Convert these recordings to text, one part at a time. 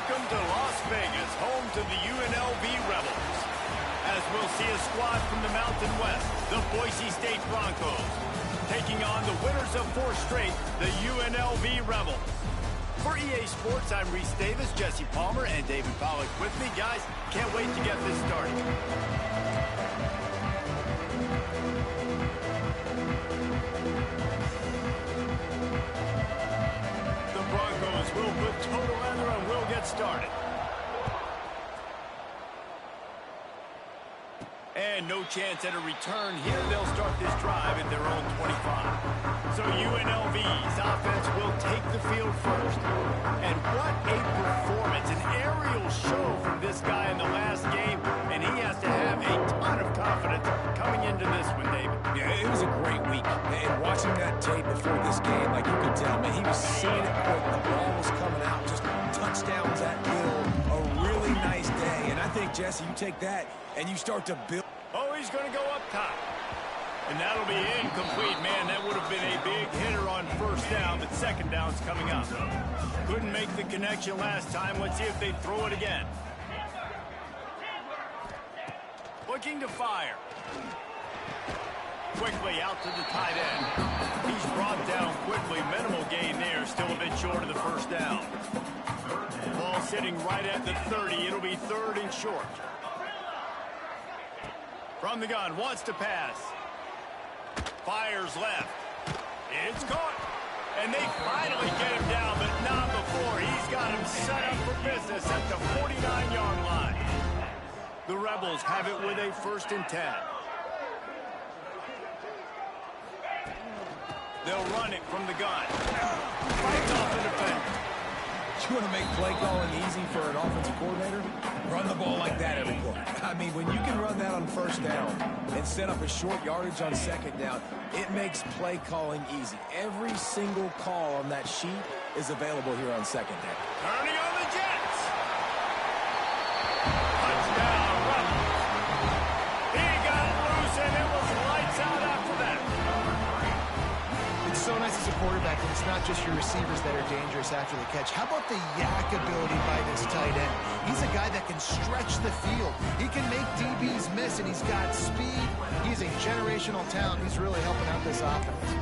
Welcome to Las Vegas, home to the UNLV Rebels. As we'll see a squad from the Mountain West, the Boise State Broncos, taking on the winners of 4 straight, the UNLV Rebels. For EA Sports, I'm Reese Davis, Jesse Palmer, and David Pollack with me. Guys, can't wait to get this started. The Broncos will put total leather and we'll get started. And no chance at a return here. They'll start this drive at their own 25. So UNLV's offense will take the field first. And what a performance. An aerial show from this guy in the last game. And he has to have a ton of confidence coming into this one, David. Yeah, it was a great week. And watching that tape before this game, like you could tell, man, he was seeing it quick. The ball was coming out. Just touchdowns at will. A really nice day. And I think, Jesse, you take that and you start to build. Oh, he's going to go up top. And that'll be incomplete. Man, that would have been a big hitter on first down, but second down's coming up. Couldn't make the connection last time. Let's see if they throw it again. Looking to fire. Quickly out to the tight end. He's brought down quickly. Minimal gain there. Still a bit short of the first down. Ball sitting right at the 30. It'll be 3rd and short. From the gun, wants to pass. Fires left. It's caught. And they finally get him down, but not before. He's got him set up for business at the 49-yard line. The Rebels have it with a 1st and 10. They'll run it from the gun. Fights off the defender. You want to make play calling easy for an offensive coordinator? Run the ball like that every quarter. I mean, when you can run that on first down and set up a short yardage on second down, it makes play calling easy. Every single call on that sheet is available here on second down. Turning on the Jets. Touchdown, Rebels. He got loose, and it was lights out after that. It's so nice as a quarterback, and it's not just your receivers that are dangerous after the catch. How about the yak ability by this tight end? He's a guy that can stretch the field. He can make DBs miss, and he's got speed. He's a generational talent. He's really helping out this offense.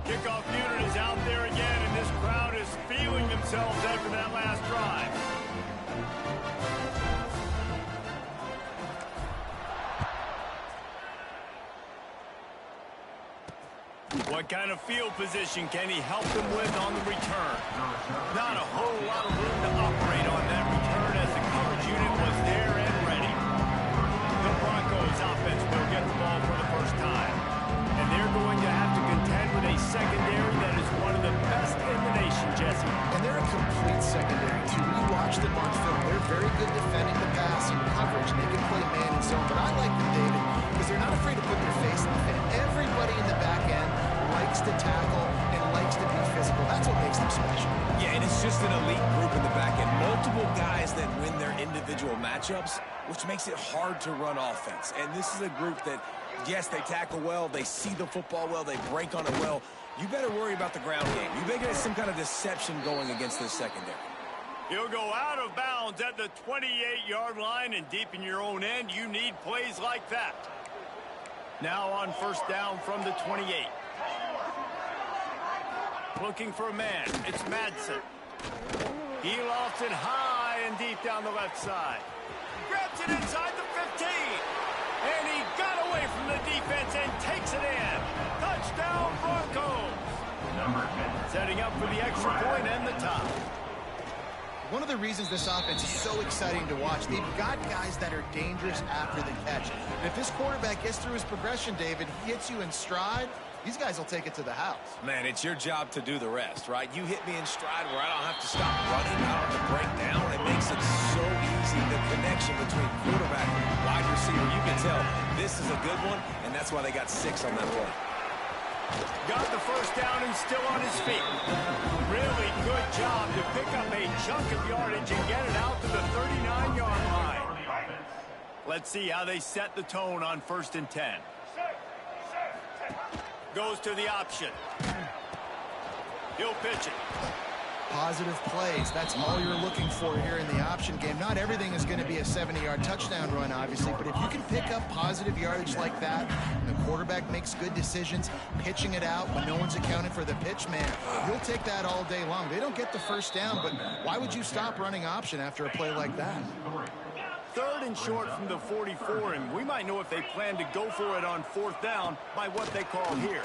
Kickoff unit is out there again, and this crowd is feeling themselves after that last drive. What kind of field position can he help them with on the return? Not a whole lot of room to operate on that return as the coverage unit was there and ready. The Broncos offense will get the ball for the first time. And they're going to have to contend with a secondary that is one of the best in the nation, Jesse. And they're a complete secondary, too. When you watch them on film, they're very good defending the pass and coverage. They can play man and zone. But I like them, David, because they're not afraid to put their face in the fan. Everybody in the back end likes to tackle and likes to be physical. That's what makes them special. Yeah, and it's just an elite group in the back end. Multiple guys that win their individual matchups, which makes it hard to run offense. And this is a group that, yes, they tackle well, they see the football well, they break on it well. You better worry about the ground game. You better get some kind of deception going against this secondary. He'll go out of bounds at the 28-yard line, and deep in your own end, you need plays like that. Now on first down from the 28. Looking for a man. It's Madsen. He lofts it high and deep down the left side. Grabs it inside the 15. And he got away from the defense and takes it in. Touchdown, Broncos. Setting up for the extra point and the top. One of the reasons this offense is so exciting to watch, they've got guys that are dangerous after the catch. And if this quarterback gets through his progression, David, he hits you in stride, these guys will take it to the house. Man, it's your job to do the rest, right? You hit me in stride where I don't have to stop running, I don't have to break down. It makes it so easy, the connection between quarterback and wide receiver. You can tell this is a good one, and that's why they got 6 on that play. Got the first down and still on his feet. Really good job to pick up a chunk of yardage and get it out to the 39-yard line. Let's see how they set the tone on 1st and 10. Goes to the option. He'll pitch it. positive plays. That's all you're looking for here in the option game. Not everything is going to be a 70-yard touchdown run, obviously, but if you can pick up positive yardage like that, and the quarterback makes good decisions, pitching it out when no one's accounting for the pitch, man, you'll take that all day long. They don't get the first down, but why would you stop running option after a play like that? 3rd and short from the 44, and we might know if they plan to go for it on 4th down by what they call here.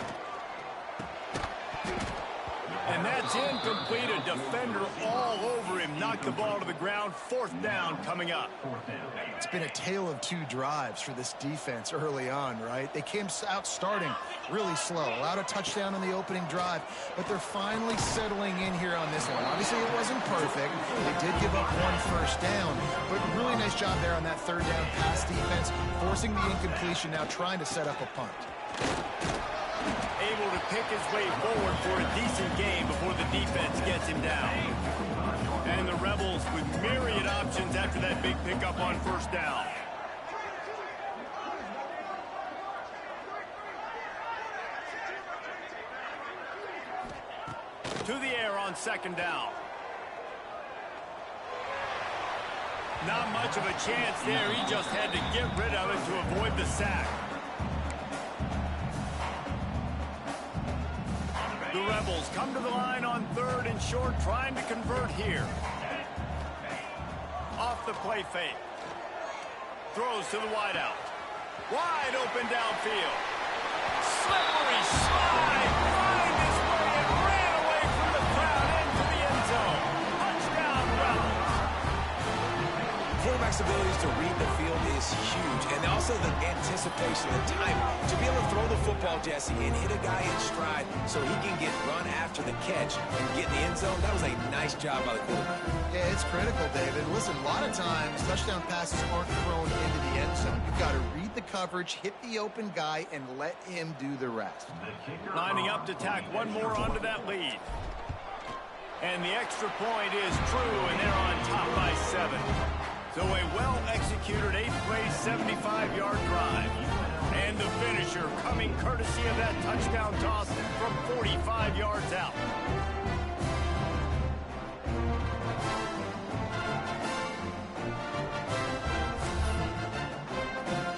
And that's incomplete. A defender all over him. Knocked the ball to the ground. 4th down coming up. It's been a tale of 2 drives for this defense early on, right? They came out starting really slow. Allowed a touchdown on the opening drive, but they're finally settling in here on this one. Obviously, it wasn't perfect. They did give up 1 first down, but really nice job there on that 3rd down pass defense, forcing the incompletion, now trying to set up a punt. Able to pick his way forward for a decent game before the defense gets him down. And the Rebels with myriad options after that big pickup on 1st down. To the air on 2nd down. Not much of a chance there. He just had to get rid of it to avoid the sack. The Rebels come to the line on 3rd and short, trying to convert here. Off the play fake. Throws to the wideout. Wide open downfield. Slippery slide. Find his way and ran away from the crowd into the end zone. Touchdown, Rebels. Quarterback's abilities to read the field is huge, and also the anticipation, the time to be able to throw the football, Jesse, and hit a guy in stride so he can get run after the catch and get in the end zone. That was a nice job by the quarterback. Yeah, it's critical, David. Listen, a lot of times touchdown passes aren't thrown into the end zone. You've got to read the coverage, hit the open guy, and let him do the rest. Lining up to tack one more onto that lead. And the extra point is true, and they're on top by 7. So a well-executed 8-play, 75-yard drive. And the finisher coming courtesy of that touchdown toss from 45 yards out.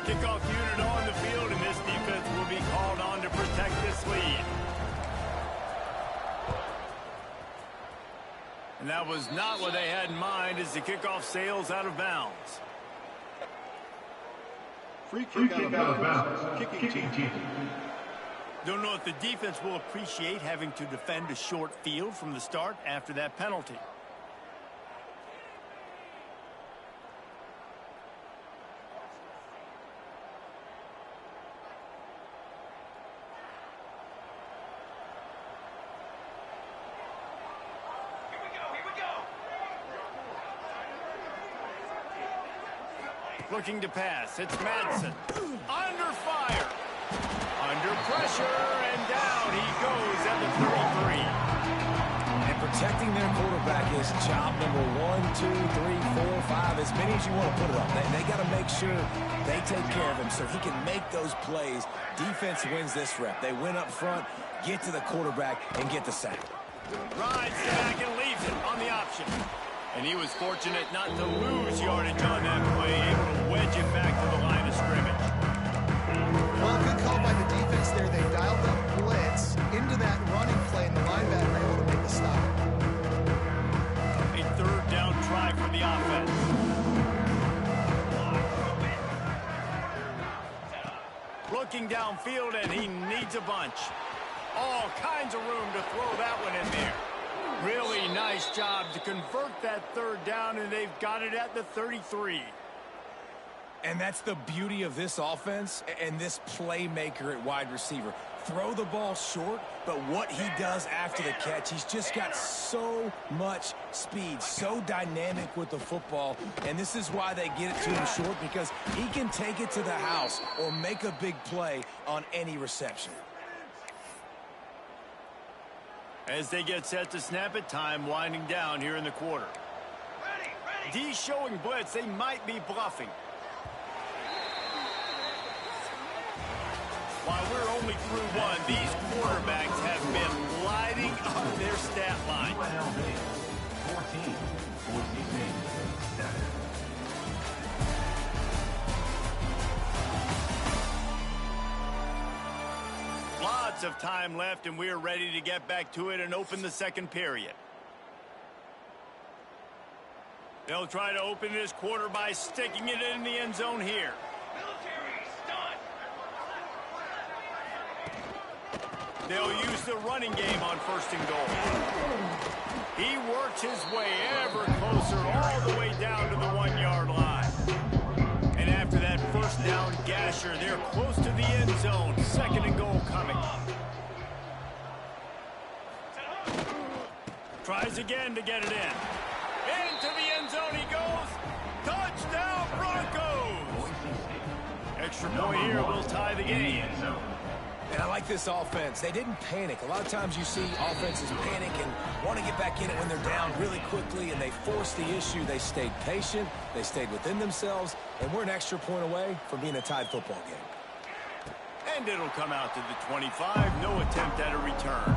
Kickoff unit on the field, and this defense will be called on to protect this lead. And that was not what they had in mind as the kickoff sails out of bounds. Free kick out of bounds. Kicking team. Don't know if the defense will appreciate having to defend a short field from the start after that penalty. Looking to pass. It's Madsen. Under fire. Under pressure. And down he goes at the 33. And protecting their quarterback is job number 1, 2, 3, 4, 5, as many as you want to put it up. They got to make sure they take care of him so he can make those plays. Defense wins this rep. They win up front, get to the quarterback, and get the sack. Rides the back and leaves it on the option. And he was fortunate not to lose yardage on that play, able to wedge it back to the line of scrimmage. Well, good call by the defense there. They dialed up blitz into that running play, and the linebacker able to make the stop. A 3rd down try for the offense. Looking downfield, and he needs a bunch. All kinds of room to throw that one in there. Really nice job to convert that 3rd down, and they've got it at the 33. And that's the beauty of this offense and this playmaker at wide receiver. Throw the ball short, but what he does after the catch, he's just got so much speed, so dynamic with the football, and this is why they get it to him short, because he can take it to the house or make a big play on any reception. As they get set to snap it, time winding down here in the quarter. D showing blitz, they might be bluffing. While we're only through one, these quarterbacks have been lighting up their stat line. 14, Boise State. 7. Lots of time left, and we're ready to get back to it and open the second period. They'll try to open this quarter by sticking it in the end zone here. They'll use the running game on 1st and goal. He works his way ever closer all the way down to the 1-yard line. And after that first down gasher, they're close to the end zone. 2nd and goal coming. Tries again to get it in. Into the end zone he goes. Touchdown, Broncos! Extra point here will tie the game. And I like this offense. They didn't panic. A lot of times you see offenses panic and want to get back in it when they're down really quickly, and they force the issue. They stayed patient. They stayed within themselves, and we're an extra point away from being a tied football game. And it'll come out to the 25. No attempt at a return.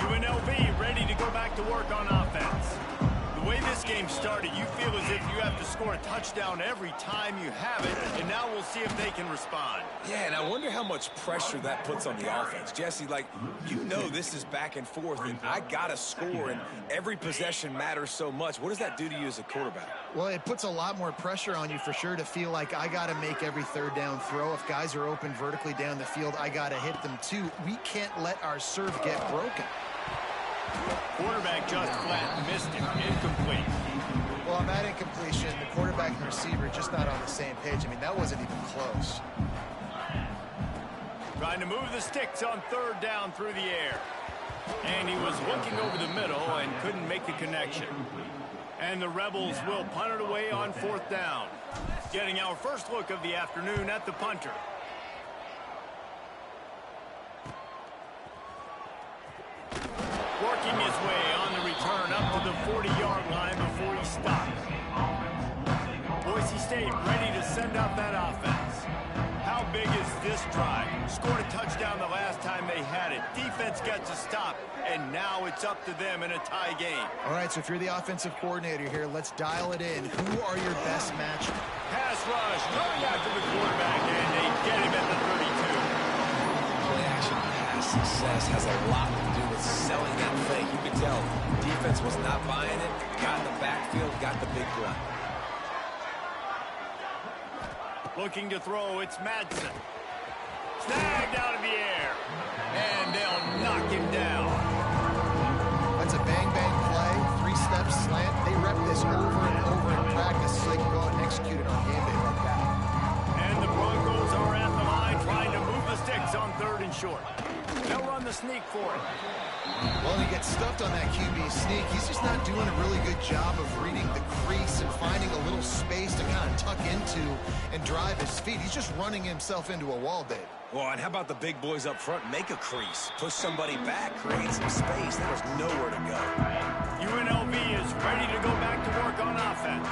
Unlv ready to go back to work on offense. The way this game started, you feel as if you have to score a touchdown every time you have it, and now we'll see if they can respond. Yeah, and I wonder how much pressure that puts on the offense. Jesse, like, you know this is back and forth, and I got to score, and every possession matters so much. What does that do to you as a quarterback? Well, it puts a lot more pressure on you for sure to feel like I got to make every 3rd down throw. If guys are open vertically down the field, I got to hit them too. We can't let our serve get broken. Quarterback just flat missed it. Incomplete. Well, on that incompletion, the quarterback and receiver just not on the same page. I mean, that wasn't even close. Trying to move the sticks on 3rd down through the air. And he was looking over the middle and couldn't make the connection. And the Rebels will punt it away on 4th down. Getting our first look of the afternoon at the punter. Working his way on the return up to the 40-yard line before he stops. Boise State ready to send out that offense. How big is this drive? Scored a touchdown the last time they had it. Defense gets a stop, and now it's up to them in a tie game. All right, so if you're the offensive coordinator here, let's dial it in. Who are your best matchups? Pass rush, going after the quarterback, and they get him at the 32. Play-action pass success has a lot to do with selling that fake. You can tell defense was not buying it, got in the backfield, got the big play. Looking to throw, it's Madsen. Snagged out of the air. And they'll knock him down. That's a bang-bang play, 3-step slant. They rep this over and over in practice so they can go out and execute it on game day like that. And the Broncos are at the line trying to move the sticks on 3rd and short. They'll run the sneak for it. Well, he gets stuffed on that QB sneak. He's just not doing a really good job of reading the crease and finding a little space to kind of tuck into and drive his feet. He's just running himself into a wall, Dave. Well, and how about the big boys up front? Make a crease. Push somebody back, create some space. There was nowhere to go. UNLV is ready to go back to work on offense.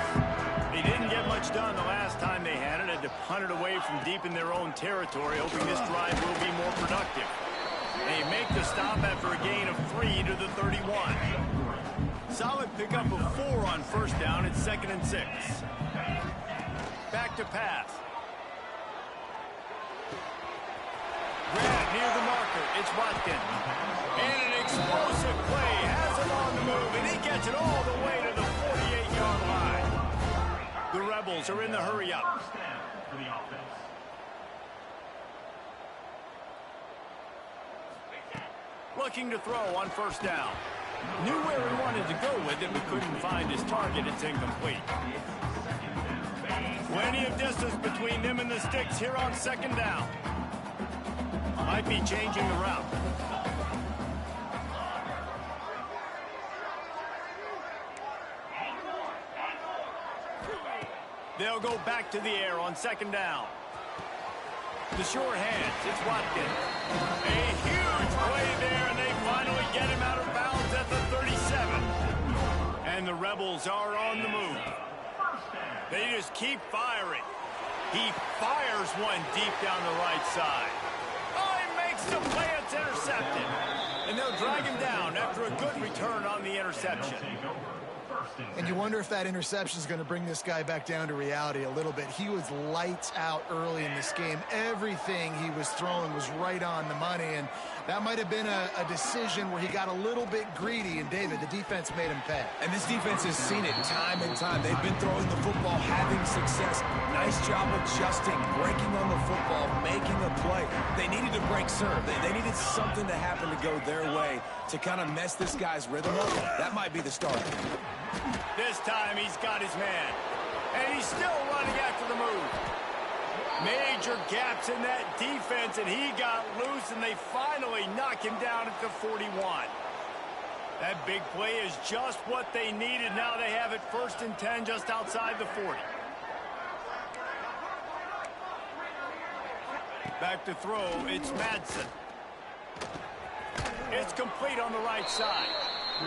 They didn't get much done the last time they had it. Had to punt it away from deep in their own territory, hoping this drive will be more productive. They make the stop after a gain of 3 to the 31. Solid pickup of 4 on 1st down. It's 2nd and 6. Back to pass. Grant near the marker. It's Watkins. And an explosive play. Has him on the move, and he gets it all the way to the 48-yard line. The Rebels are in the hurry-up. Looking to throw on 1st down. Knew where he wanted to go with it, but couldn't find his target. It's incomplete. Plenty of distance between them and the sticks here on 2nd down. Might be changing the route. They'll go back to the air on 2nd down. The short hands, it's Watkins. A huge play there, and they finally get him out of bounds at the 37. And the Rebels are on the move. They just keep firing. He fires one deep down the right side. Oh, he makes the play, it's intercepted. And they'll drag him down after after a good return on the interception. And you wonder if that interception is going to bring this guy back down to reality a little bit. He was lights out early in this game. Everything he was throwing was right on the money, and that might have been a decision where he got a little bit greedy, and David, the defense made him pay. And this defense has seen it time and time. They've been throwing the football, having success. Nice job adjusting, breaking on the football, making a play. They needed to break serve. They needed something to happen to go their way to kind of mess this guy's rhythm up. That might be the start. This time he's got his man. And he's still running after the move. Major gaps in that defense, and he got loose, and they finally knock him down at the 41. That big play is just what they needed. Now they have it 1st and 10 just outside the 40. Back to throw, it's Madsen. It's complete on the right side.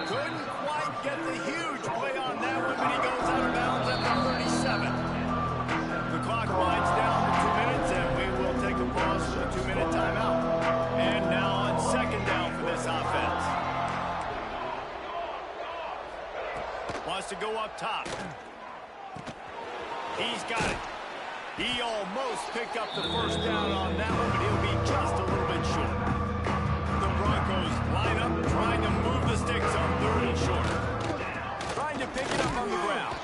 Couldn't quite get the huge play on that one, but he goes out of bounds at the 37. The clock winds down to 2 minutes, and we will take a pause for the 2-minute timeout. And now on 2nd down for this offense. Wants to go up top. He's got it. He almost picked up the 1st down on that one, but he'll be just a little bit short. The Broncos line up, trying to move the sticks on 3rd and short. Trying to pick it up on the ground.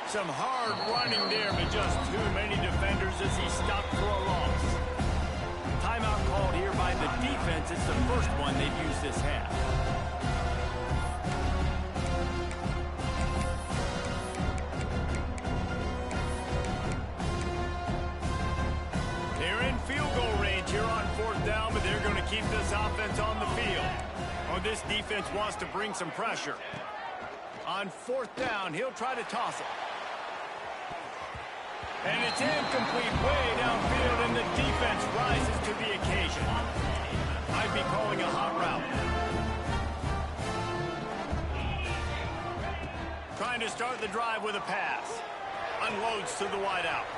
Some hard running there, but just too many defenders as he stopped for a loss. Timeout called here by the defense. It's the 1st one they've used this half. They're in field goal range here on 4th down, but they're going to keep this offense on the field. Oh, this defense wants to bring some pressure. On 4th down, he'll try to toss it. And it's incomplete way downfield, and the defense rises to the occasion. I'd be calling a hot route. Trying to start the drive with a pass. Unloads to the wideout.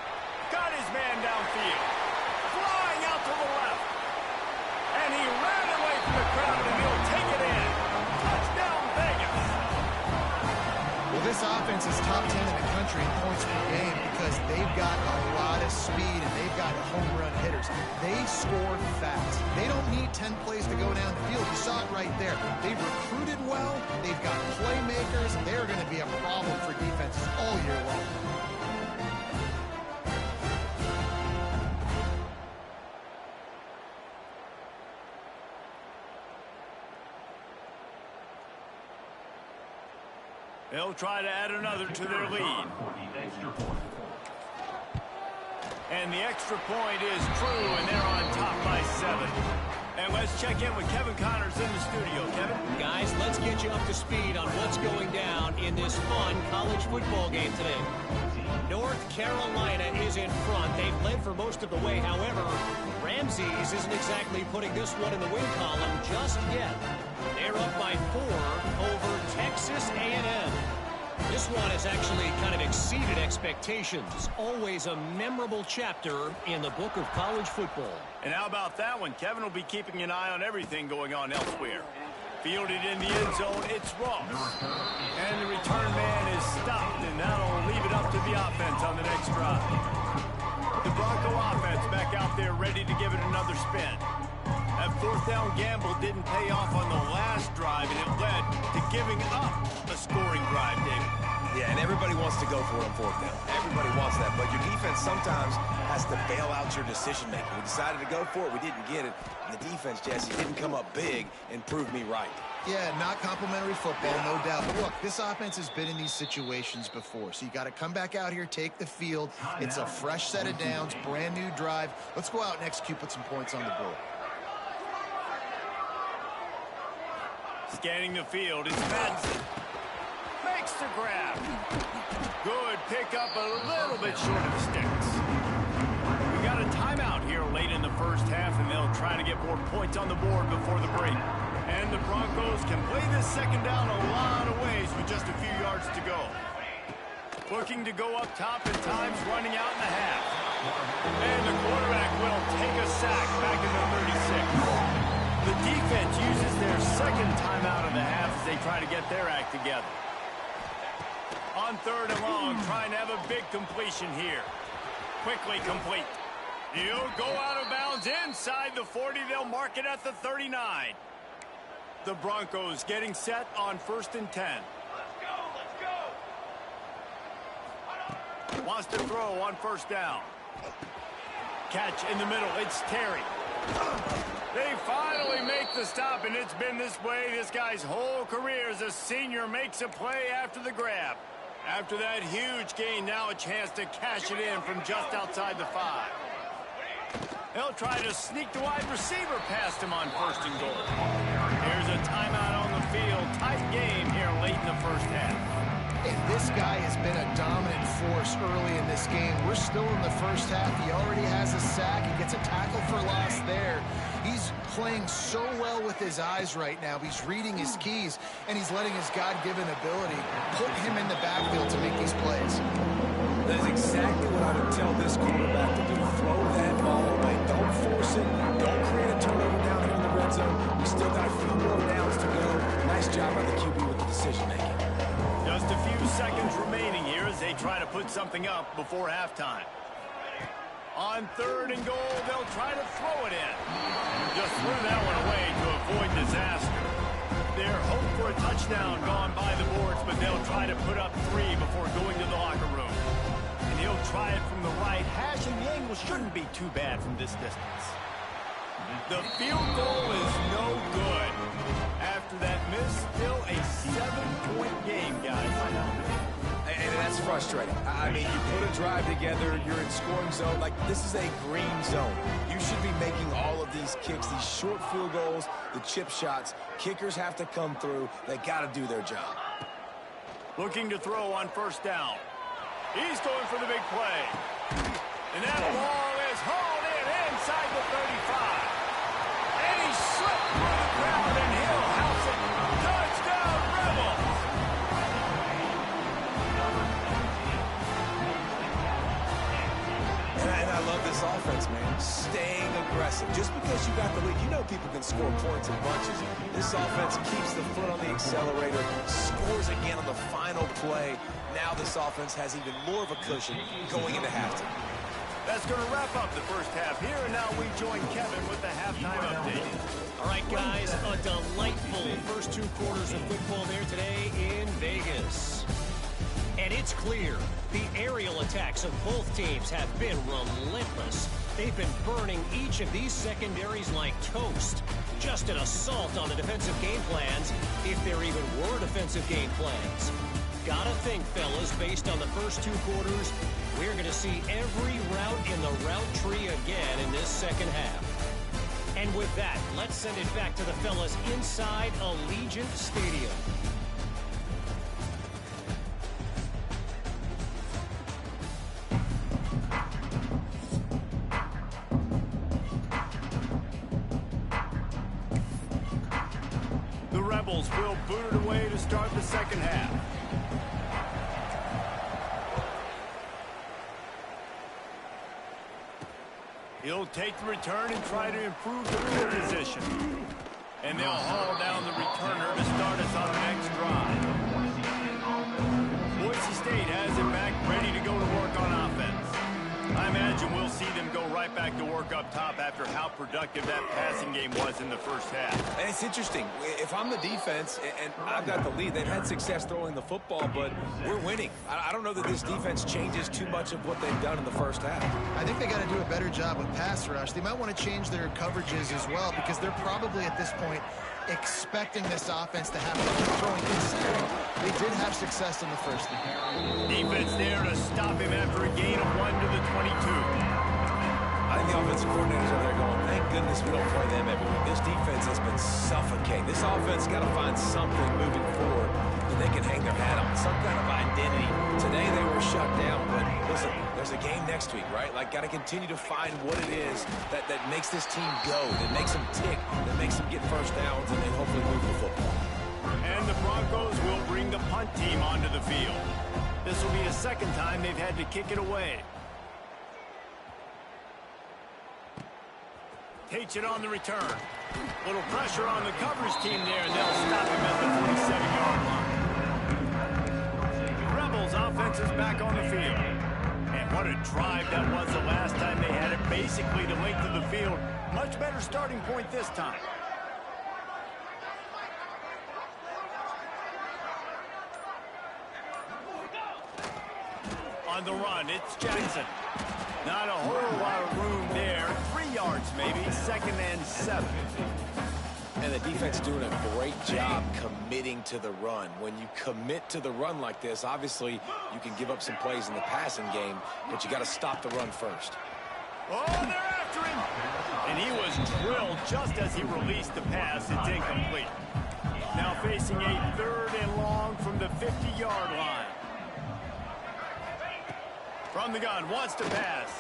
Got his man downfield. Flying out to the left. And he ran away from the crowd, and he'll take it in. Touchdown, Vegas. Well, this offense is top 10 in the country in points per game because they've got a lot of speed and they've got home run hitters. They score fast. They don't need 10 plays to go down the field. You saw it right there. They've recruited well. They've got playmakers. They're going to be a problem for defenses all year long. They'll try to add another to their lead. And the extra point is true, and they're on top by 7. And let's check in with Kevin Connors in the studio. Kevin? Guys, let's get you up to speed on what's going down in this fun college football game today. North Carolina is in front. They've led for most of the way. However, Ramses isn't exactly putting this one in the win column just yet. They're up by 4 over Texas A&M. This one has actually kind of exceeded expectations. Always a memorable chapter in the book of college football. And how about that one? Kevin will be keeping an eye on everything going on elsewhere. Fielded in the end zone, it's Ross. And the return man is stopped, and that'll leave it up to the offense on the next drive. The Bronco offense back out there ready to give it another spin. That 4th down gamble didn't pay off on the last drive, and it led to giving up a scoring drive, David. Yeah, and everybody wants to go for it on 4th down. Everybody wants that, but your defense sometimes has to bail out your decision-making. We decided to go for it. We didn't get it. And the defense, Jesse, didn't come up big and prove me right. Yeah, not complimentary football, no doubt. But look, this offense has been in these situations before. So you got to come back out here, take the field. It's a fresh set of downs, brand new drive. Let's go out and execute, put some points on the board. Scanning the field, it's Madsen. Makes the grab. Good pickup, a little bit short of the sticks. We got a timeout here late in the 1st half, and they'll try to get more points on the board before the break. And the Broncos can play this 2nd down a lot of ways with just a few yards to go. Looking to go up top, and time's running out in the half. And the quarterback will take a sack back in the 36. The defense uses their 2nd try to get their act together. On 3rd and long, trying to have a big completion here. Quickly complete. He'll go out of bounds inside the 40. They'll mark it at the 39. The Broncos getting set on 1st and 10. Wants to throw on 1st down. Catch in the middle. It's Terry. They finally make the stop, and it's been this way this guy's whole career as a senior. Makes a play after the grab. After that huge gain, now a chance to cash it in from just outside the 5. They'll try to sneak the wide receiver past him on 1st and goal. Here's a timeout on the field. Tight game here late in the 1st half. And this guy has been a dominant force early in this game. We're still in the 1st half. He already has a sack. He gets a tackle for loss there. He's playing so well with his eyes right now. He's reading his keys, and he's letting his God-given ability put him in the backfield to make these plays. That is exactly what I would tell this quarterback to do. Throw that ball away. Don't force it. Don't create a turnover down here in the red zone. We still got a few more downs to go. Nice job by the QB with the decision-making. Just a few seconds remaining here as they try to put something up before halftime. On 3rd and goal, they'll try to throw it in. Just threw that one away to avoid disaster. Their hope for a touchdown gone by the boards, but they'll try to put up 3 before going to the locker room. And he'll try it from the right hash, and the angle shouldn't be too bad from this distance. The field goal is no good. After that miss, still a 7-point game, guys. And that's frustrating. I mean, you put a drive together, you're in scoring zone. Like, this is a green zone. You should be making all of these kicks, these short field goals, the chip shots. Kickers have to come through. They got to do their job. Looking to throw on 1st down. He's going for the big play. And that ball is hauled in inside the 35. And he slipped through the crowd, and he'll house it. Touchdown, Rebels! And I love this offense, man. Staying aggressive. Just because you got the lead, you know people can score points in bunches. This offense keeps the foot on the accelerator, scores again on the final play. Now this offense has even more of a cushion going into halftime. That's going to wrap up the 1st half here, and now we join Kevin with the halftime update. All right, guys, a delightful first 2 quarters of football there today in Vegas. And it's clear the aerial attacks of both teams have been relentless. They've been burning each of these secondaries like toast. Just an assault on the defensive game plans, if there even were defensive game plans. Gotta think, fellas, based on the first 2 quarters, we're going to see every route in the route tree again in this 2nd half. And with that, let's send it back to the fellas inside Allegiant Stadium. The Rebels will boot it away to start the 2nd half. He'll take the return and try to improve the field position. And they'll haul down the returner to start us on the next drive. Boise State has it back, ready to go to work on offense. I imagine we'll see them go right back to work up top after how productive that passing game was in the 1st half. And it's interesting. If I'm the defense and I've got the lead, they've had success throwing the football, but we're winning. I don't know that this defense changes too much of what they've done in the 1st half. I think they got to do a better job with pass rush. They might want to change their coverages as well, because they're probably at this point expecting this offense to have to keep throwing, considering they did have success in the 1st half. Defense there to stop him after a gain of 1 to the 22. I think the offensive coordinators are there going, thank goodness we don't play them every week. This defense has been suffocating. This offense got to find something moving forward that they can hang their hat on, some kind of identity. Today they were shut down, but listen, there's a game next week, right? Like, got to continue to find what it is that makes this team go, that makes them tick, that makes them get 1st downs, and then hopefully move the football. And the Broncos will bring the punt team onto the field. This will be the 2nd time they've had to kick it away. Takes it on the return. Little pressure on the coverage team there, and they'll stop him at the 46. 27-yard line. Rebels offense is back on the field. And what a drive that was the last time they had it, basically the length of the field. Much better starting point this time. On the run, it's Jackson. Not a whole lot of room there. 3 yards maybe, 2nd and 7. And the defense doing a great job committing to the run. When you commit to the run like this, obviously you can give up some plays in the passing game, but you got to stop the run first. Oh, they're after him! And he was drilled just as he released the pass. It's incomplete. Now facing a 3rd and long from the 50-yard line. From the gun, wants to pass.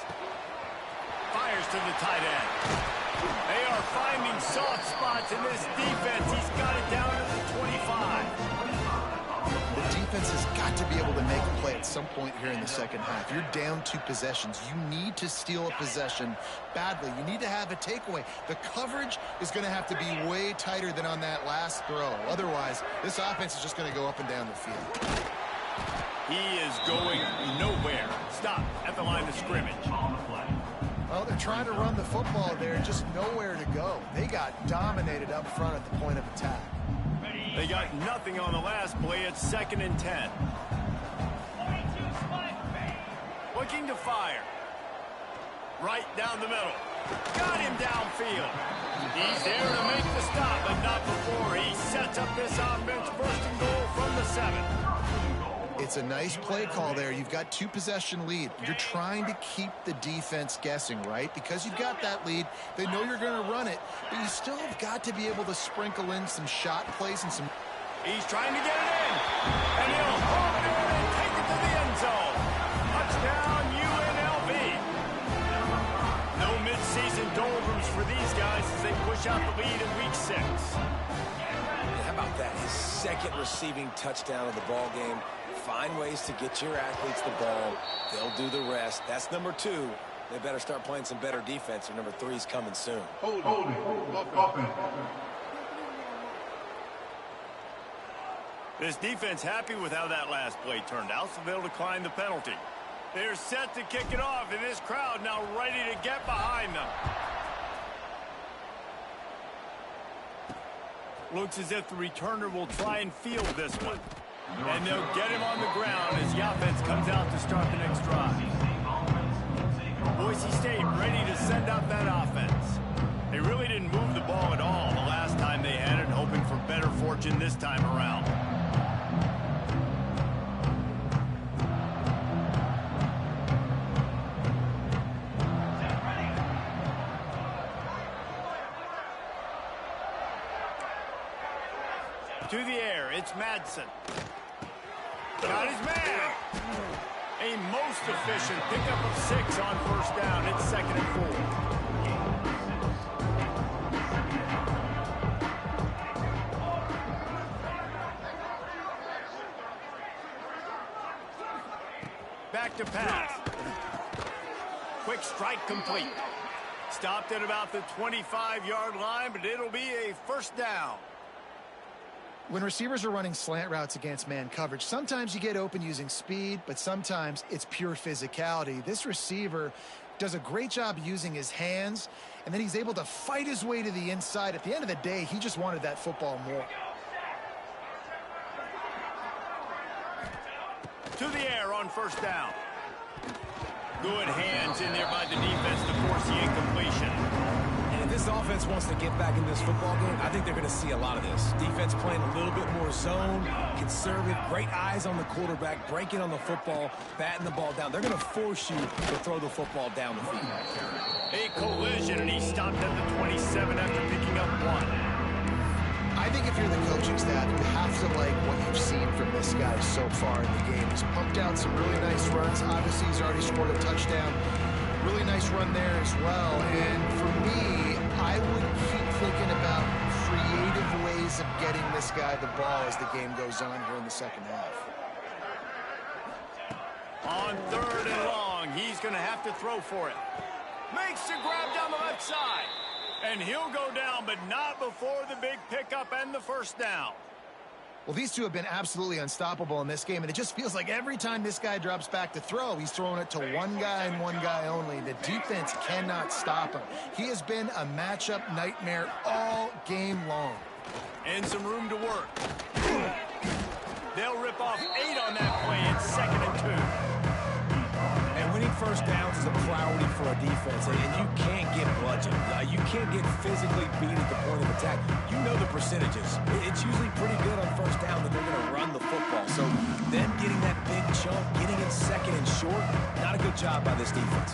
Fires to the tight end. They are finding soft spots in this defense. He's got it down to the 25. The defense has got to be able to make a play at some point here in the second half. You're down 2 possessions. You need to steal a possession badly. You need to have a takeaway. The coverage is going to have to be way tighter than on that last throw. Otherwise, this offense is just going to go up and down the field. He is going nowhere. Stop at the line of scrimmage. Well, they're trying to run the football there, just nowhere to go. They got dominated up front at the point of attack. They got nothing on the last play. It's 2nd and 10. Looking to fire. Right down the middle. Got him downfield. He's there to make the stop, but not before he sets up this offense 1st and goal from the 7. It's a nice play call there. You've got 2 possession lead. You're trying to keep the defense guessing, right? Because you've got that lead, they know you're going to run it, but you still have got to be able to sprinkle in some shot plays and some... He's trying to get it in, and he'll hold it in and take it to the end zone. Touchdown, UNLV. No midseason doldrums for these guys as they push out the lead in week 6. How about that? His 2nd receiving touchdown of the ball game. Find ways to get your athletes the ball. They'll do the rest. That's number 2. They better start playing some better defense, or number 3's coming soon. Hold. This defense happy with how that last play turned out, so they'll decline the penalty. They're set to kick it off, and this crowd now ready to get behind them. Looks as if the returner will try and field this one. And they'll get him on the ground as the offense comes out to start the next drive. Boise State ready to send out that offense. They really didn't move the ball at all the last time they had it, hoping for better fortune this time around. To the air, it's Madsen. Got his man. A most efficient pickup of 6 on 1st down. It's 2nd and 4. Back to pass. Quick strike complete. Stopped at about the 25-yard line, but it'll be a 1st down. When receivers are running slant routes against man coverage, sometimes you get open using speed, but sometimes it's pure physicality. This receiver does a great job using his hands, and then he's able to fight his way to the inside. At the end of the day, he just wanted that football more. To the air on 1st down. Good hands in there by the defense to force the incompletion. And if this offense wants to get back in this football game, I think they're going to see a lot of this. Defense playing a little bit more zone, conservative, great eyes on the quarterback, breaking on the football, batting the ball down. They're going to force you to throw the football down the field. A collision, and he stopped at the 27 after picking up 1. I think if you're the coaching staff, you have to like what you've seen from this guy so far in the game. He's pumped out some really nice runs. Obviously, he's already scored a touchdown. Really nice run there as well. And for me, I would keep thinking about creative ways of getting this guy the ball as the game goes on here in the second half. On 3rd and long, he's going to have to throw for it. Makes the grab down the left side. And he'll go down, but not before the big pickup and the 1st down. Well, these two have been absolutely unstoppable in this game, and it just feels like every time this guy drops back to throw, he's throwing it to one guy and one guy only. The defense cannot stop him. He has been a matchup nightmare all game long. And some room to work. They'll rip off 8 on that play. It's 2nd and 2. And winning first downs is a priority for a defense, and you can't get bludgeoned. You can't get physically beat at the point of attack. You know the percentages. It's usually pretty good on first down that they're going to run the football. So them getting that big chunk, getting it 2nd and short, not a good job by this defense.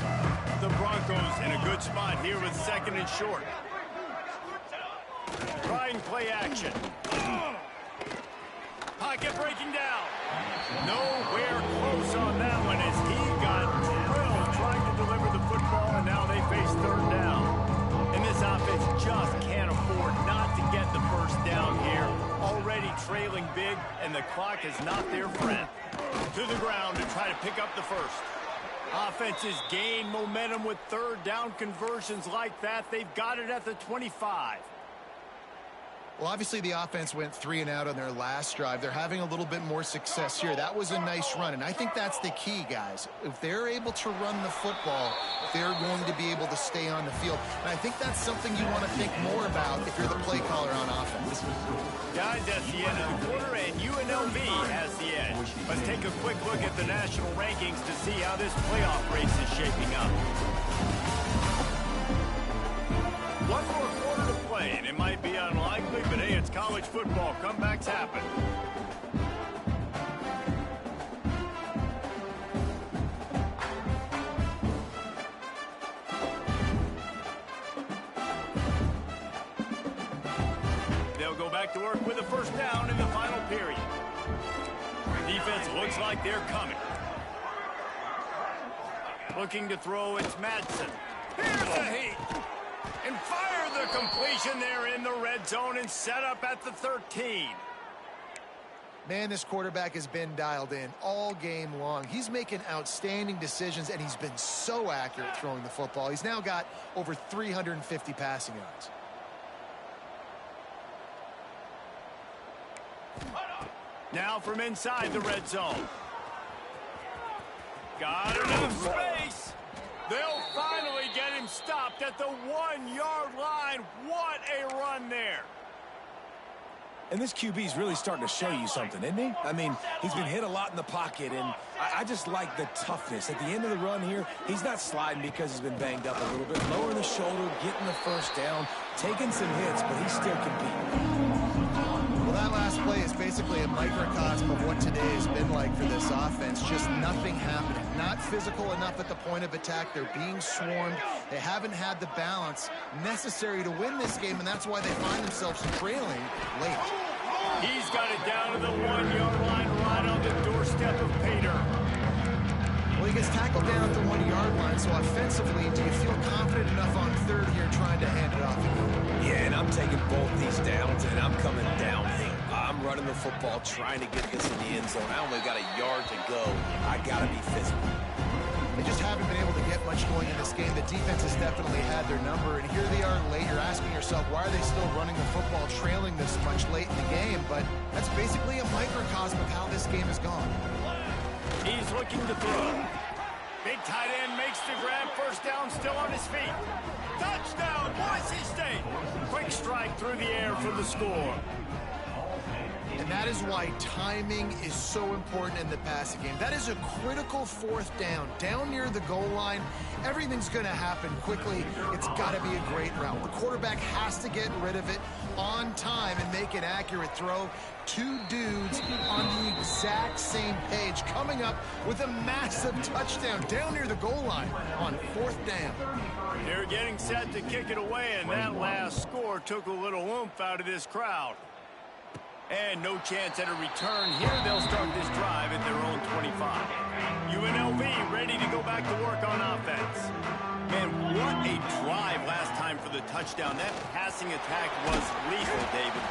The Broncos in a good spot here with 2nd and short. Trying play action. Pocket breaking down. Nowhere close on that one as he got drilled trying to deliver the football, and now they face 3rd down. And this offense just can't afford not to get the first down here. Already trailing big, and the clock is not their friend. To the ground to try to pick up the first. Offenses gain momentum with 3rd down conversions like that. They've got it at the 25. Well, obviously the offense went 3 and out on their last drive. They're having a little bit more success here. That was a nice run, and I think that's the key, guys. If they're able to run the football, they're going to be able to stay on the field. And I think that's something you want to think more about if you're the play caller on offense. Guys, at the end of the quarter, and UNLV has the edge. Let's take a quick look at the national rankings to see how this playoff race is shaping up. One more quarter to play, and it might be unlikely, but hey, it's college football. Comebacks happen. They'll go back to work with a first down in the final period. Defense looks like they're coming. Looking to throw, it's Madsen. Here's the heat. And fire the completion there in the red zone and set up at the 13. Man, this quarterback has been dialed in all game long. He's making outstanding decisions, and he's been so accurate throwing the football. He's now got over 350 passing yards. Now from inside the red zone. Got enough space. They'll finally get him stopped at the 1-yard line. What a run there. And this QB's really starting to show you something, isn't he? I mean, he's been hit a lot in the pocket, and I just like the toughness. At the end of the run here, he's not sliding because he's been banged up a little bit. Lowering the shoulder, getting the first down, taking some hits, but he's still competing. Well, that last play is basically a microcosm of what today has been like for this offense. Just nothing happening. Not physical enough at the point of attack. They're being swarmed. They haven't had the balance necessary to win this game, and that's why they find themselves trailing late. He's got it down to the 1-yard line right on the doorstep of Pater. Well, he gets tackled down at the 1-yard line, so offensively, do you feel confident enough on 3rd here trying to hand it off? Yeah, and I'm taking both these downs, and I'm coming downhill. I'm running the football, trying to get this in the end zone. I only got a yard to go. I got to be physical. They just haven't been able to get much going in this game. The defense has definitely had their number, and here they are late. You're asking yourself, why are they still running the football, trailing this much late in the game? But that's basically a microcosm of how this game has gone. He's looking to throw. Big tight end makes the grab. First down, still on his feet. Touchdown, Boise State. Quick strike through the air for the score. And that is why timing is so important in the passing game. That is a critical 4th down. Down near the goal line, everything's going to happen quickly. It's got to be a great route. The quarterback has to get rid of it on time and make an accurate throw. 2 dudes on the exact same page, coming up with a massive touchdown down near the goal line on 4th down. They're getting set to kick it away, and that last score took a little oomph out of this crowd. And no chance at a return here. They'll start this drive at their own 25. UNLV ready to go back to work on offense. Man, what a drive last time for the touchdown. That passing attack was lethal, David.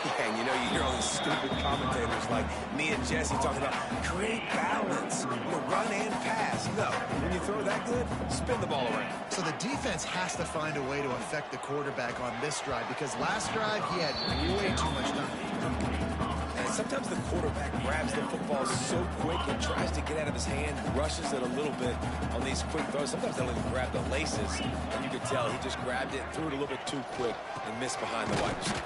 Yeah, and you know, you hear all these stupid commentators like me and Jesse talking about create balance, run and pass. No, when you throw that good, spin the ball around. So the defense has to find a way to affect the quarterback on this drive, because last drive he had way too much time. And sometimes the quarterback grabs the football so quick and tries to get out of his hand, rushes it a little bit on these quick throws. Sometimes they don't even grab the laces, and you could tell he just grabbed it, threw it a little bit too quick, and missed behind the wide receiver.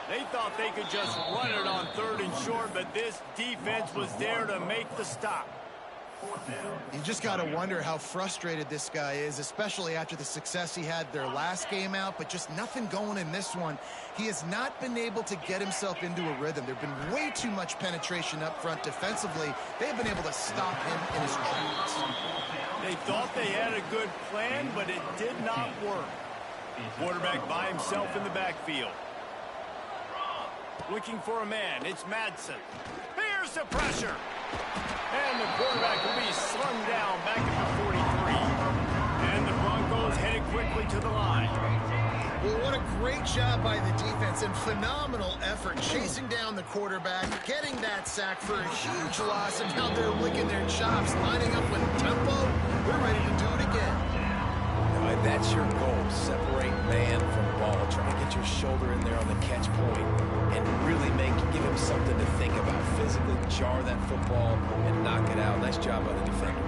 They thought they could just run it on 3rd and short, but this defense was there to make the stop. You just got to wonder how frustrated this guy is, especially after the success he had their last game out, but just nothing going in this one. He has not been able to get himself into a rhythm. There's been way too much penetration up front defensively. They've been able to stop him in his tracks. They thought they had a good plan, but it did not work. Quarterback by himself in the backfield. Looking for a man. It's Madsen. Here's the pressure. And the quarterback will be slung down back at the 43. And the Broncos headed quickly to the line. Well, what a great job by the defense and phenomenal effort chasing down the quarterback, getting that sack for a huge loss, and now they're licking their chops, lining up with tempo. We're ready to do it again. Now, that's your goal. Separate man from ball. Try to get your shoulder in there on the catch point and really give him something to think about. Physically jar that football and knock it out. Nice job by the defender.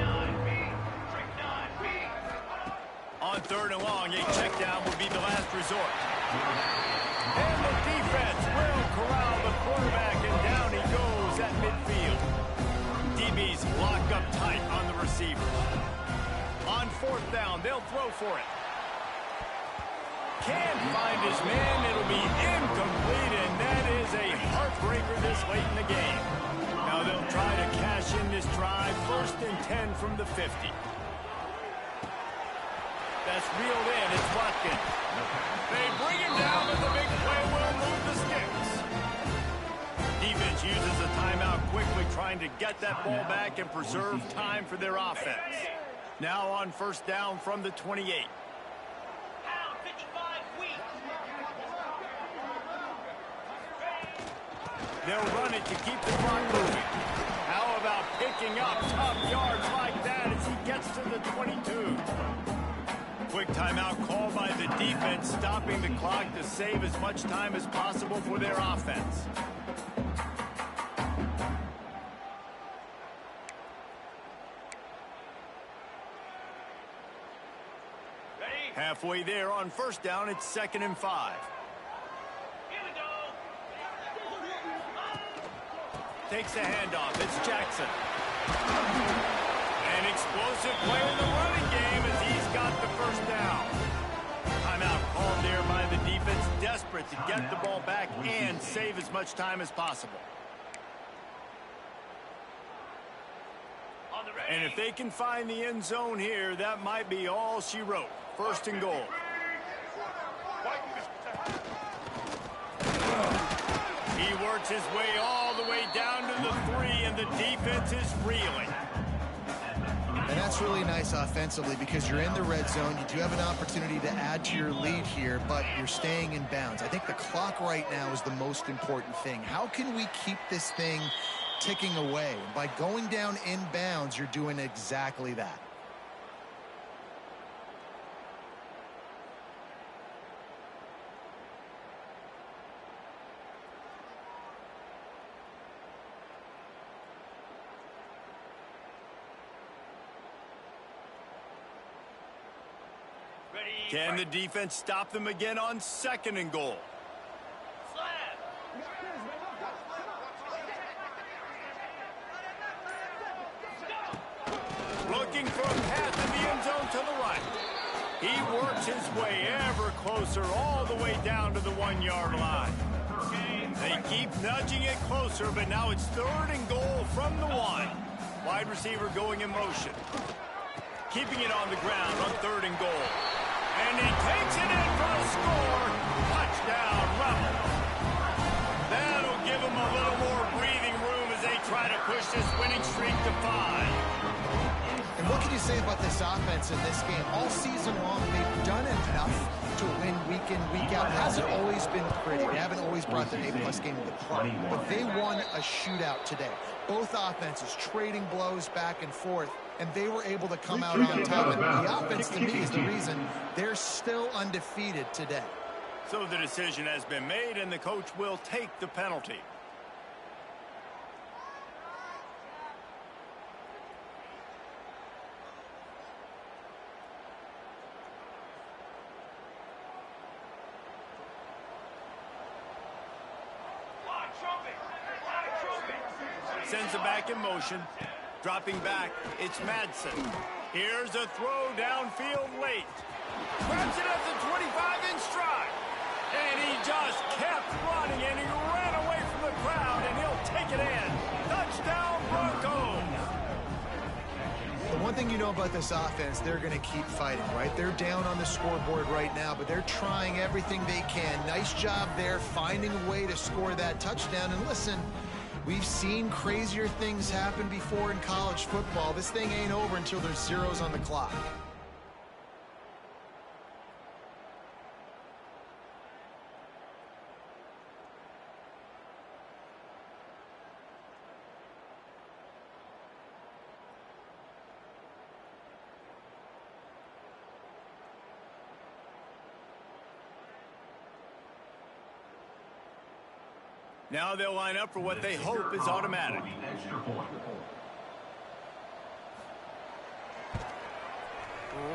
On 3rd and long, a check down would be the last resort. And the defense will corral the quarterback, and down he goes at midfield. DBs lock up tight on the receiver. On 4th down, they'll throw for it. Can't find his man. It'll be incomplete, and that is a heartbreaker this late in the game. Now they'll try to cash in this drive. 1st and 10 from the 50. That's reeled in. It's Watkins. They bring him down, and the big play will move the sticks. Defense uses a timeout quickly, trying to get that ball back and preserve time for their offense. Now on 1st down from the 28. They'll run it to keep the clock moving. How about picking up top yards like that as he gets to the 22? Quick timeout called by the defense, stopping the clock to save as much time as possible for their offense. Halfway there on 1st down, it's 2nd and 5. Takes a handoff. It's Jackson. An explosive play in the running game as he's got the 1st down. Timeout called there by the defense, desperate to get the ball back and save as much time as possible. And if they can find the end zone here, that might be all she wrote. 1st and goal. He works his way all the way down to the 3, and the defense is reeling. And that's really nice offensively because you're in the red zone. You do have an opportunity to add to your lead here, but you're staying in bounds. I think the clock right now is the most important thing. How can we keep this thing ticking away? By going down in bounds, you're doing exactly that. Can the defense stop them again on 2nd and goal? Looking for a path in the end zone to the right. He works his way ever closer all the way down to the 1-yard line. They keep nudging it closer, but now it's 3rd and goal from the 1. Wide receiver going in motion. Keeping it on the ground on 3rd and goal. And he takes it in for a score. Touchdown, Rebels. That'll give them a little more breathing room as they try to push this winning streak to 5. And what can you say about this offense in this game? All season long, they've done enough to win week in, week out. It hasn't always been pretty. They haven't always brought their A-plus game to the park. But they won a shootout today. Both offenses trading blows back and forth, and they were able to come out on top. And the offense, to me, is the reason they're still undefeated today. So the decision has been made, and the coach will take the penalty. Sends it back in motion. Dropping back, it's Madsen. Here's a throw downfield late. Grabs it at the 25 in stride. And he just kept running, and he ran away from the crowd, and he'll take it in. Touchdown, Broncos. The one thing you know about this offense, they're going to keep fighting, right? They're down on the scoreboard right now, but they're trying everything they can. Nice job there, finding a way to score that touchdown. And listen, we've seen crazier things happen before in college football. This thing ain't over until there's zeros on the clock. Now they'll line up for what they hope is automatic.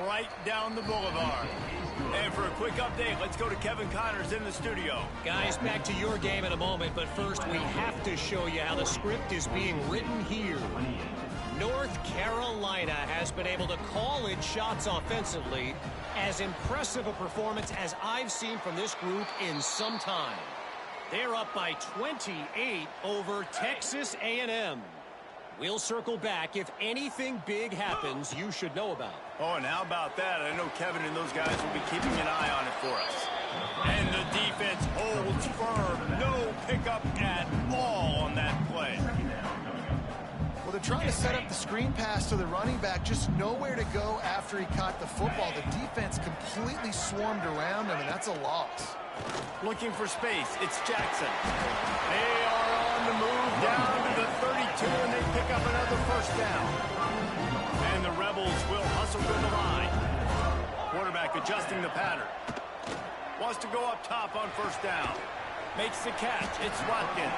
Right down the boulevard. And for a quick update, let's go to Kevin Connors in the studio. Guys, back to your game in a moment, but first we have to show you how the script is being written here. North Carolina has been able to call in shots offensively. As impressive a performance as I've seen from this group in some time. They're up by 28 over Texas A&M. We'll circle back if anything big happens you should know about. Oh, and how about that? I know Kevin and those guys will be keeping an eye on it for us. And the defense holds firm. No pickup at all on that play. Well, they're trying to set up the screen pass to the running back, just nowhere to go after he caught the football. The defense completely swarmed around him, and that's a loss. Looking for space, it's Jackson. They are on the move down to the 32, and they pick up another first down. And the Rebels will hustle to the line. Quarterback adjusting the pattern. Wants to go up top on first down. Makes the catch, it's Watkins.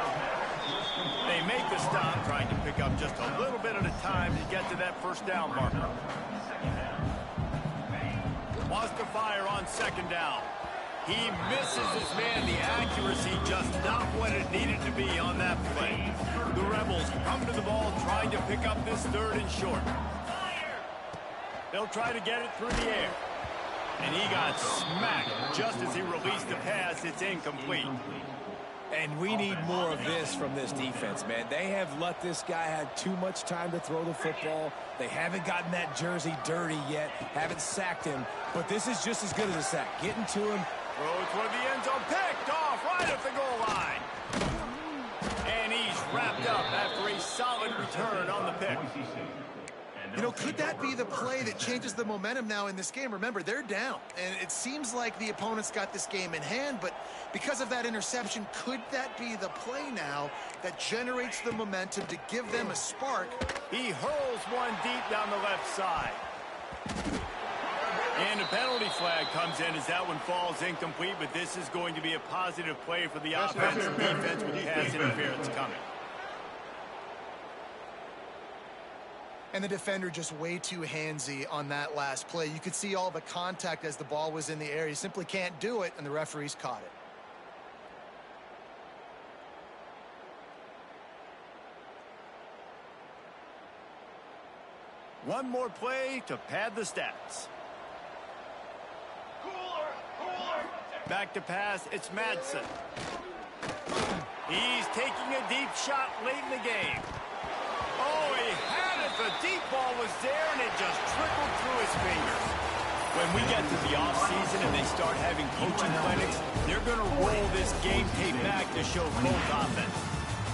They make the stop, trying to pick up just a little bit at a time to get to that first down marker. Wants to fire on second down. He misses his man. The accuracy just not what it needed to be on that play. The Rebels come to the ball trying to pick up this third and short. They'll try to get it through the air. And he got smacked just as he released the pass. It's incomplete. And we need more of this from this defense, man. They have let this guy have too much time to throw the football. They haven't gotten that jersey dirty yet, haven't sacked him. But this is just as good as a sack. Getting to him. Throws toward the end zone, picked off right at the goal line. And he's wrapped up after a solid return on the pick. You know, could that be the play that changes the momentum now in this game? Remember, they're down, and it seems like the opponents got this game in hand, but because of that interception, could that be the play now that generates the momentum to give them a spark? He hurls one deep down the left side. And a penalty flag comes in as that one falls incomplete, but this is going to be a positive play for the offense. Defense with pass interference coming. And the defender just way too handsy on that last play. You could see all the contact as the ball was in the air. He simply can't do it, and the referees caught it. One more play to pad the stats. Back to pass, it's Madsen. He's taking a deep shot late in the game. Oh, he had it. The deep ball was there, and it just trickled through his fingers. When we get to the offseason and they start having coaching clinics, they're going to roll this game tape back to show both offense.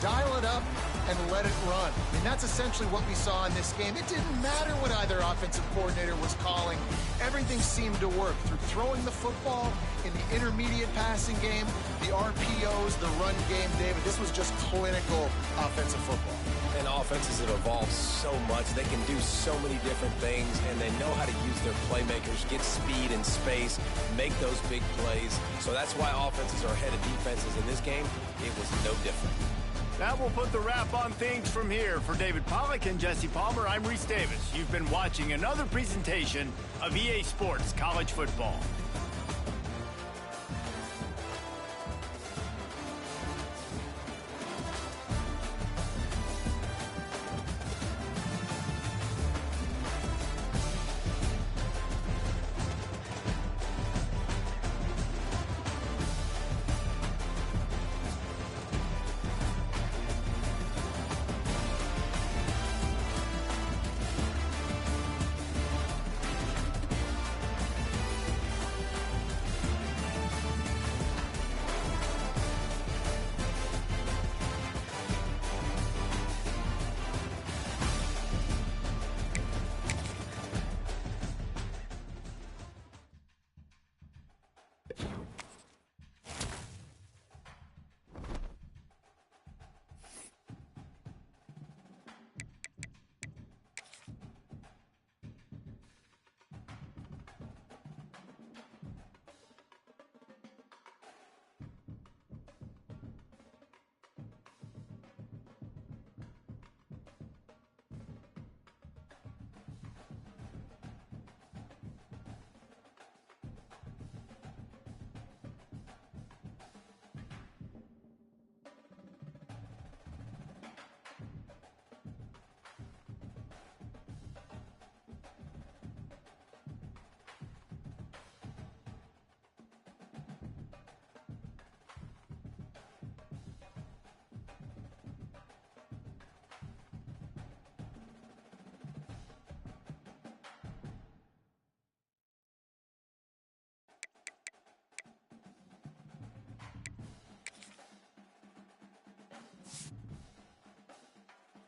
Dial it up and let it run. I mean, that's essentially what we saw in this game. It didn't matter what either offensive coordinator was calling. Everything seemed to work through throwing the football, in the intermediate passing game, the RPOs, the run game. David, this was just clinical offensive football. And offenses have evolved so much. They can do so many different things, and they know how to use their playmakers, get speed and space, make those big plays. So that's why offenses are ahead of defenses in this game. It was no different. That will put the wrap on things from here. For David Pollack and Jesse Palmer, I'm Reese Davis. You've been watching another presentation of EA Sports College Football.